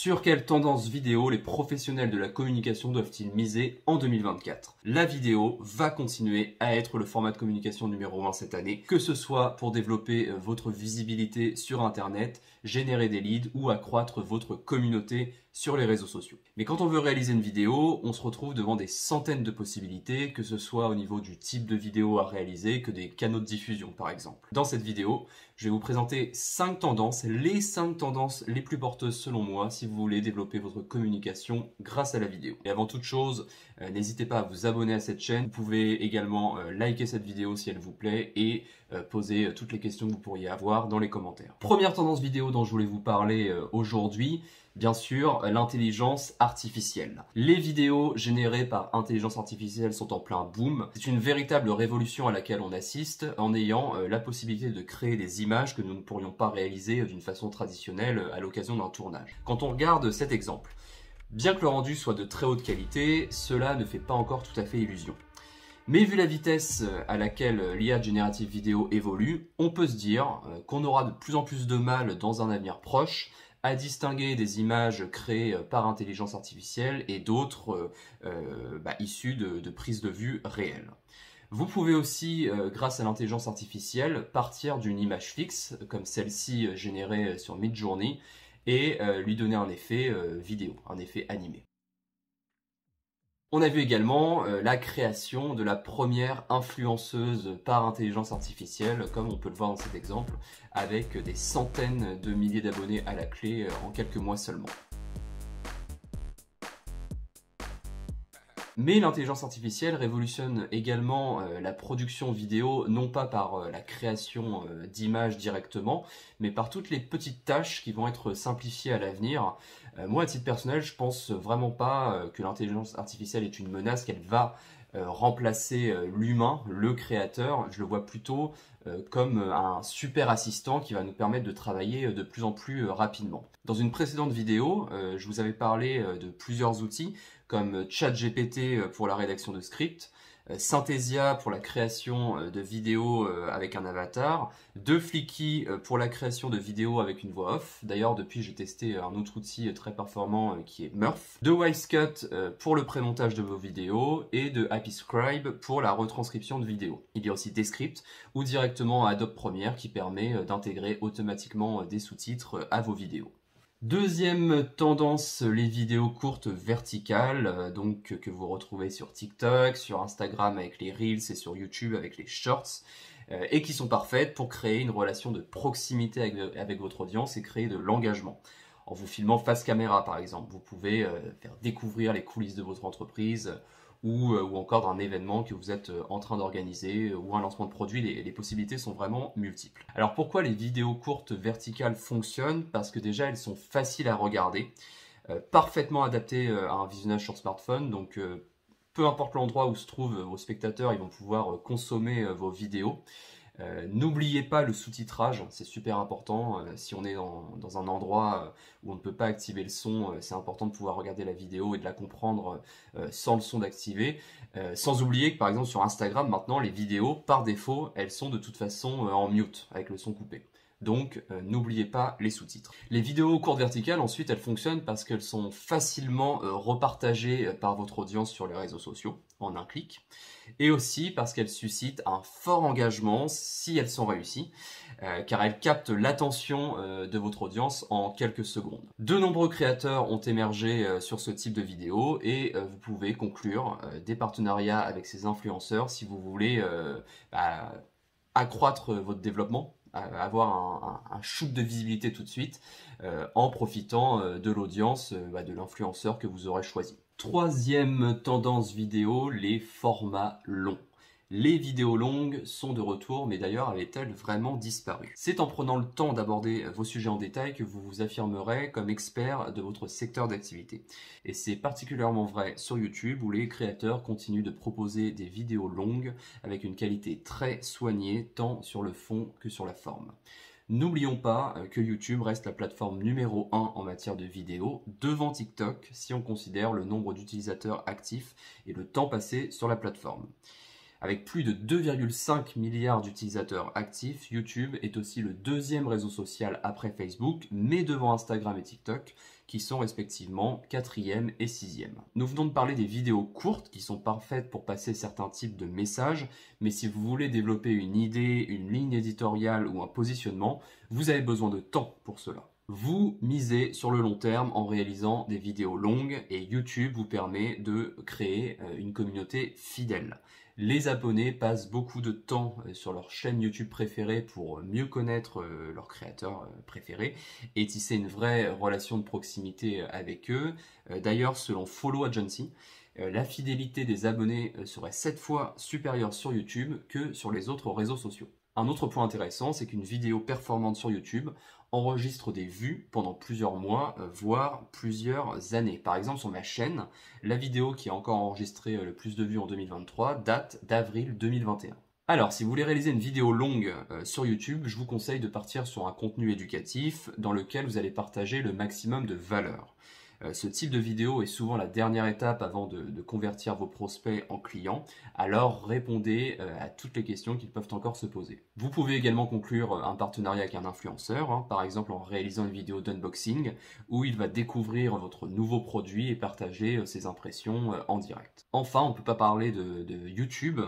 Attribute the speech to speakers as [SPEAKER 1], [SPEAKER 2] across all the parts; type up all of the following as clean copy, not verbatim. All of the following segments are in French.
[SPEAKER 1] Sur quelle tendance vidéo les professionnels de la communication doivent-ils miser en 2024? La vidéo va continuer à être le format de communication numéro 1 cette année, que ce soit pour développer votre visibilité sur Internet, générer des leads ou accroître votre communauté sur les réseaux sociaux. Mais quand on veut réaliser une vidéo, on se retrouve devant des centaines de possibilités, que ce soit au niveau du type de vidéo à réaliser, que des canaux de diffusion par exemple. Dans cette vidéo, je vais vous présenter 5 tendances, les 5 tendances les plus porteuses selon moi si vous voulez développer votre communication grâce à la vidéo. Et avant toute chose, n'hésitez pas à vous abonner à cette chaîne. Vous pouvez également liker cette vidéo si elle vous plaît et poser toutes les questions que vous pourriez avoir dans les commentaires. Première tendance vidéo dont je voulais vous parler aujourd'hui, bien sûr, l'intelligence artificielle. Les vidéos générées par intelligence artificielle sont en plein boom. C'est une véritable révolution à laquelle on assiste en ayant la possibilité de créer des images que nous ne pourrions pas réaliser d'une façon traditionnelle à l'occasion d'un tournage. Quand on regarde cet exemple, bien que le rendu soit de très haute qualité, cela ne fait pas encore tout à fait illusion. Mais vu la vitesse à laquelle l'IA générative vidéo évolue, on peut se dire qu'on aura de plus en plus de mal dans un avenir proche à distinguer des images créées par intelligence artificielle et d'autres issues de prises de vue réelles. Vous pouvez aussi, grâce à l'intelligence artificielle, partir d'une image fixe, comme celle-ci générée sur Midjourney, et lui donner un effet vidéo, un effet animé. On a vu également la création de la première influenceuse par intelligence artificielle, comme on peut le voir dans cet exemple, avec des centaines de milliers d'abonnés à la clé en quelques mois seulement. Mais l'intelligence artificielle révolutionne également la production vidéo, non pas par la création d'images directement, mais par toutes les petites tâches qui vont être simplifiées à l'avenir. Moi, à titre personnel, je pense vraiment pas que l'intelligence artificielle est une menace, qu'elle va remplacer l'humain, le créateur. Je le vois plutôt comme un super assistant qui va nous permettre de travailler de plus en plus rapidement. Dans une précédente vidéo, je vous avais parlé de plusieurs outils comme ChatGPT pour la rédaction de scripts, Synthesia pour la création de vidéos avec un avatar, Flicky pour la création de vidéos avec une voix off. D'ailleurs, depuis, j'ai testé un autre outil très performant qui est Murph. Wisecut pour le prémontage de vos vidéos et de HappyScribe pour la retranscription de vidéos. Il y a aussi Descript ou directement Adobe Premiere qui permet d'intégrer automatiquement des sous-titres à vos vidéos. Deuxième tendance, les vidéos courtes verticales, donc que vous retrouvez sur TikTok, sur Instagram avec les Reels et sur YouTube avec les Shorts, et qui sont parfaites pour créer une relation de proximité avec votre audience et créer de l'engagement. En vous filmant face caméra par exemple, vous pouvez faire découvrir les coulisses de votre entreprise ou encore d'un événement que vous êtes en train d'organiser ou un lancement de produit. Les possibilités sont vraiment multiples. Alors pourquoi les vidéos courtes verticales fonctionnent? Parce que déjà elles sont faciles à regarder, parfaitement adaptées à un visionnage sur smartphone, donc peu importe l'endroit où se trouvent vos spectateurs, ils vont pouvoir consommer vos vidéos. N'oubliez pas le sous-titrage, c'est super important. Si on est dans un endroit où on ne peut pas activer le son, c'est important de pouvoir regarder la vidéo et de la comprendre sans le son d'activer. Sans oublier que par exemple sur Instagram, maintenant les vidéos, par défaut, elles sont de toute façon en mute, avec le son coupé. Donc n'oubliez pas les sous-titres. Les vidéos courtes verticales, ensuite, elles fonctionnent parce qu'elles sont facilement repartagées par votre audience sur les réseaux sociaux en un clic. Et aussi parce qu'elles suscitent un fort engagement si elles sont réussies, car elles captent l'attention de votre audience en quelques secondes. De nombreux créateurs ont émergé sur ce type de vidéo et vous pouvez conclure des partenariats avec ces influenceurs si vous voulez accroître votre développement, avoir un shoot de visibilité tout de suite en profitant de l'audience, de l'influenceur que vous aurez choisi. Troisième tendance vidéo, les formats longs. Les vidéos longues sont de retour, mais d'ailleurs avaient-elles vraiment disparu? C'est en prenant le temps d'aborder vos sujets en détail que vous vous affirmerez comme expert de votre secteur d'activité. Et c'est particulièrement vrai sur YouTube où les créateurs continuent de proposer des vidéos longues avec une qualité très soignée tant sur le fond que sur la forme. N'oublions pas que YouTube reste la plateforme numéro 1 en matière de vidéo, devant TikTok si on considère le nombre d'utilisateurs actifs et le temps passé sur la plateforme. Avec plus de 2,5 milliards d'utilisateurs actifs, YouTube est aussi le deuxième réseau social après Facebook, mais devant Instagram et TikTok, qui sont respectivement 4e et 6e. Nous venons de parler des vidéos courtes qui sont parfaites pour passer certains types de messages, mais si vous voulez développer une idée, une ligne éditoriale ou un positionnement, vous avez besoin de temps pour cela. Vous misez sur le long terme en réalisant des vidéos longues et YouTube vous permet de créer une communauté fidèle. Les abonnés passent beaucoup de temps sur leur chaîne YouTube préférée pour mieux connaître leurs créateurs préférés et tisser une vraie relation de proximité avec eux. D'ailleurs, selon Follow Agency, la fidélité des abonnés serait 7 fois supérieure sur YouTube que sur les autres réseaux sociaux. Un autre point intéressant, c'est qu'une vidéo performante sur YouTube enregistre des vues pendant plusieurs mois, voire plusieurs années. Par exemple, sur ma chaîne, la vidéo qui a encore enregistré le plus de vues en 2023 date d'avril 2021. Alors, si vous voulez réaliser une vidéo longue sur YouTube, je vous conseille de partir sur un contenu éducatif dans lequel vous allez partager le maximum de valeur. Ce type de vidéo est souvent la dernière étape avant de convertir vos prospects en clients, alors répondez à toutes les questions qu'ils peuvent encore se poser. Vous pouvez également conclure un partenariat avec un influenceur, par exemple en réalisant une vidéo d'unboxing où il va découvrir votre nouveau produit et partager ses impressions en direct. Enfin, on ne peut pas parler de YouTube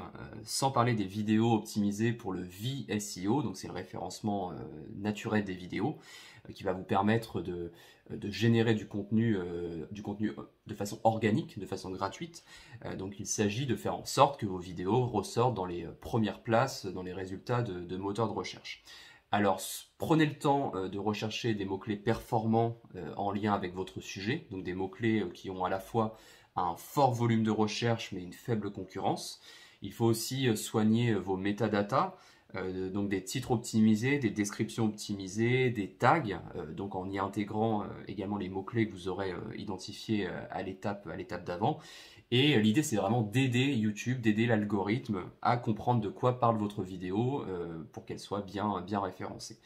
[SPEAKER 1] sans parler des vidéos optimisées pour le VSEO, donc c'est le référencement naturel des vidéos, qui va vous permettre de générer du contenu de façon organique, de façon gratuite. Donc il s'agit de faire en sorte que vos vidéos ressortent dans les premières places, dans les résultats de moteurs de recherche. Alors prenez le temps de rechercher des mots-clés performants en lien avec votre sujet, donc des mots-clés qui ont à la fois un fort volume de recherche mais une faible concurrence. Il faut aussi soigner vos métadatas, donc des titres optimisés, des descriptions optimisées, des tags, donc en y intégrant également les mots-clés que vous aurez identifiés à l'étape d'avant. Et l'idée, c'est vraiment d'aider YouTube, d'aider l'algorithme à comprendre de quoi parle votre vidéo pour qu'elle soit bien référencée.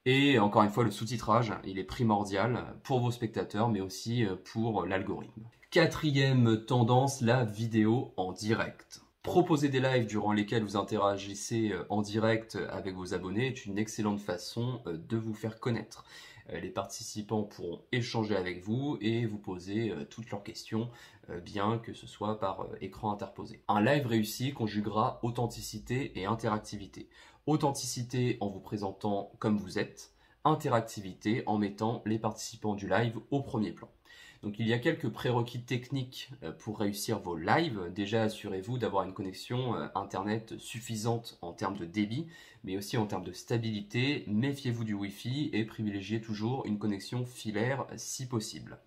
[SPEAKER 1] Et encore une fois, le sous-titrage, il est primordial pour vos spectateurs, mais aussi pour l'algorithme. 4e tendance, la vidéo en direct. Proposer des lives durant lesquels vous interagissez en direct avec vos abonnés est une excellente façon de vous faire connaître. Les participants pourront échanger avec vous et vous poser toutes leurs questions, bien que ce soit par écran interposé. Un live réussi conjuguera authenticité et interactivité. Authenticité en vous présentant comme vous êtes, interactivité en mettant les participants du live au premier plan. Donc il y a quelques prérequis techniques pour réussir vos lives. Déjà, assurez-vous d'avoir une connexion internet suffisante en termes de débit, mais aussi en termes de stabilité. Méfiez-vous du Wi-Fi et privilégiez toujours une connexion filaire si possible.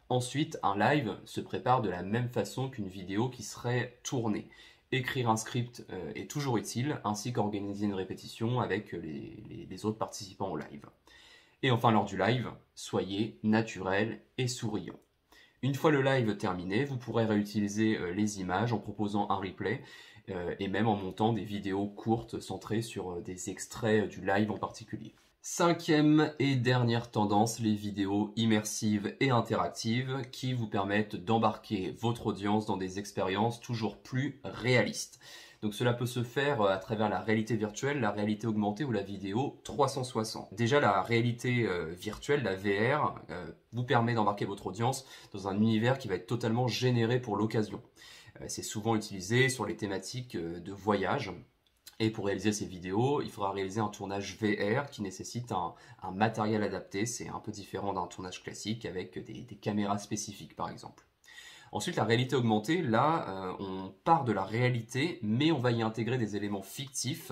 [SPEAKER 1] Ensuite, un live se prépare de la même façon qu'une vidéo qui serait tournée. Écrire un script est toujours utile, ainsi qu'organiser une répétition avec les autres participants au live. Et enfin, lors du live, soyez naturel et souriant. Une fois le live terminé, vous pourrez réutiliser les images en proposant un replay et même en montant des vidéos courtes centrées sur des extraits du live en particulier. 5e et dernière tendance, les vidéos immersives et interactives qui vous permettent d'embarquer votre audience dans des expériences toujours plus réalistes. Donc cela peut se faire à travers la réalité virtuelle, la réalité augmentée ou la vidéo 360. Déjà, la réalité virtuelle, la VR, vous permet d'embarquer votre audience dans un univers qui va être totalement généré pour l'occasion. C'est souvent utilisé sur les thématiques de voyage. Et pour réaliser ces vidéos, il faudra réaliser un tournage VR qui nécessite un matériel adapté. C'est un peu différent d'un tournage classique avec des caméras spécifiques par exemple. Ensuite, la réalité augmentée, là, on part de la réalité, mais on va y intégrer des éléments fictifs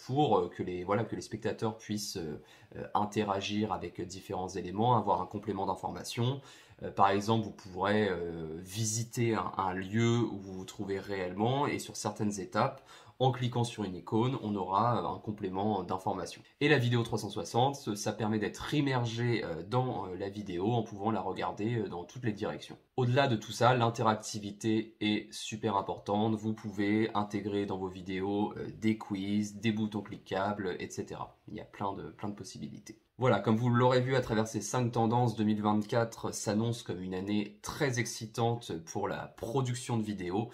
[SPEAKER 1] pour que les spectateurs puissent interagir avec différents éléments, avoir un complément d'information. Par exemple, vous pourrez visiter un lieu où vous vous trouvez réellement et sur certaines étapes, en cliquant sur une icône, on aura un complément d'information. Et la vidéo 360, ça permet d'être immergé dans la vidéo en pouvant la regarder dans toutes les directions. Au-delà de tout ça, l'interactivité est super importante. Vous pouvez intégrer dans vos vidéos des quiz, des boutons cliquables, etc. Il y a plein de possibilités. Voilà, comme vous l'aurez vu à travers ces 5 tendances, 2024 s'annonce comme une année très excitante pour la production de vidéos.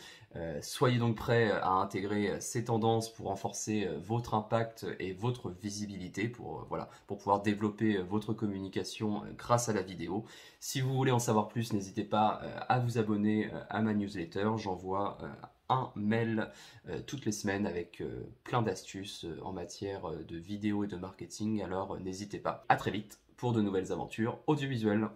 [SPEAKER 1] Soyez donc prêts à intégrer ces tendances pour renforcer votre impact et votre visibilité, pour pouvoir développer votre communication grâce à la vidéo. Si vous voulez en savoir plus, n'hésitez pas à vous abonner à ma newsletter. J'envoie un mail toutes les semaines avec plein d'astuces en matière de vidéo et de marketing. Alors n'hésitez pas. À très vite pour de nouvelles aventures audiovisuelles.